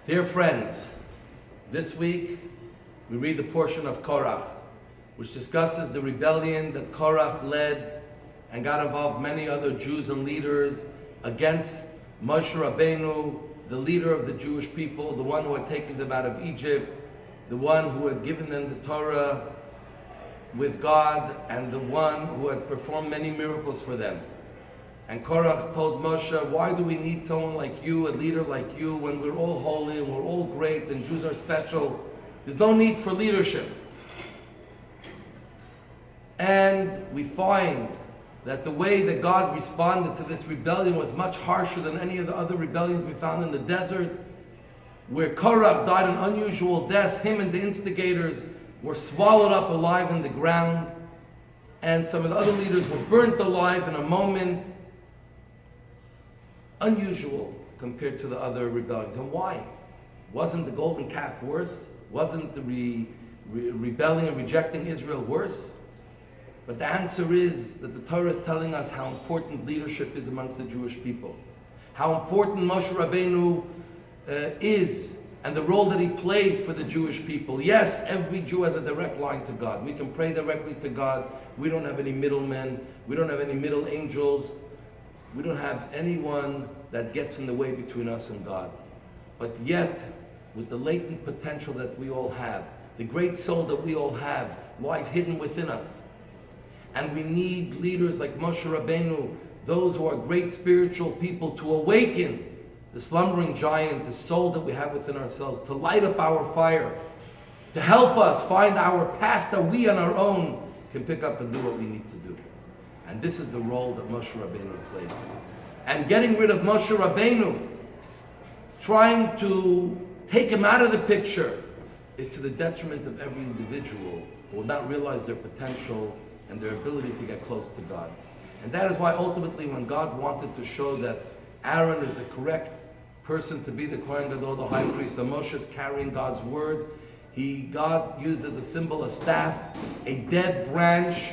Dear friends, this week we read the portion of Korach, which discusses the rebellion that Korach led and got involved many other Jews and leaders against Moshe Rabbeinu, the leader of the Jewish people, the one who had taken them out of Egypt, the one who had given them the Torah with God, and the one who had performed many miracles for them. And Korach told Moshe, why do we need someone like you, a leader like you, when we're all holy and we're all great and Jews are special? There's no need for leadership. And we find that the way that God responded to this rebellion was much harsher than any of the other rebellions we found in the desert, where Korach died an unusual death. Him and the instigators were swallowed up alive in the ground, and some of the other leaders were burnt alive in a moment. Unusual compared to the other rebellions. And why? Wasn't the golden calf worse? Wasn't the rebelling and rejecting Israel worse? But the answer is that the Torah is telling us how important leadership is amongst the Jewish people. How important Moshe Rabbeinu is, and the role that he plays for the Jewish people. Yes, every Jew has a direct line to God. We can pray directly to God. We don't have any middlemen. We don't have any middle angels. We don't have anyone that gets in the way between us and God. But yet, with the latent potential that we all have, the great soul that we all have lies hidden within us. And we need leaders like Moshe Rabbeinu, those who are great spiritual people, to awaken the slumbering giant, the soul that we have within ourselves, to light up our fire, to help us find our path that we on our own can pick up and do what we need to do. And this is the role that Moshe Rabbeinu plays. And getting rid of Moshe Rabbeinu, trying to take him out of the picture, is to the detriment of every individual who will not realize their potential and their ability to get close to God. And that is why ultimately when God wanted to show that Aaron is the correct person to be the Kohen Gadol, the high priest, and Moshe is carrying God's word, God used as a symbol a staff, a dead branch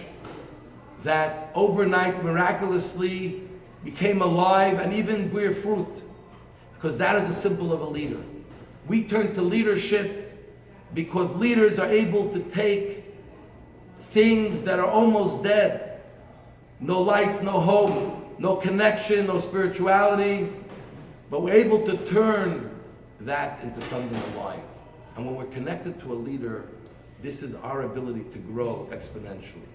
that overnight miraculously became alive and even bear fruit, because that is a symbol of a leader. We turn to leadership because leaders are able to take things that are almost dead, no life, no hope, no connection, no spirituality, but we're able to turn that into something alive. And when we're connected to a leader, this is our ability to grow exponentially.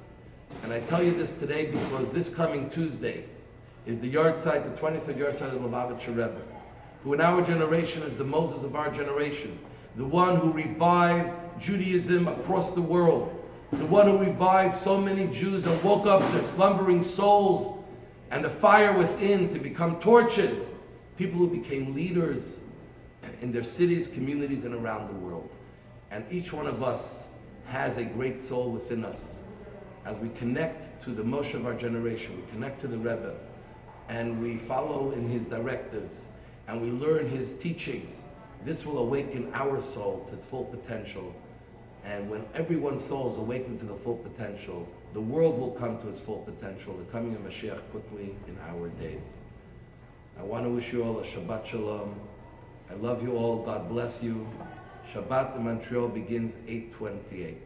And I tell you this today because this coming Tuesday is the yahrzeit, the 23rd yahrzeit of the Lubavitcher Rebbe, who in our generation is the Moses of our generation, the one who revived Judaism across the world, the one who revived so many Jews and woke up their slumbering souls and the fire within to become torches, people who became leaders in their cities, communities, and around the world. And each one of us has a great soul within us. As we connect to the Moshe of our generation, we connect to the Rebbe, and we follow in his directives, and we learn his teachings, this will awaken our soul to its full potential. And when everyone's soul is awakened to the full potential, the world will come to its full potential, the coming of Mashiach quickly in our days. I want to wish you all a Shabbat Shalom. I love you all. God bless you. Shabbat in Montreal begins 8:28.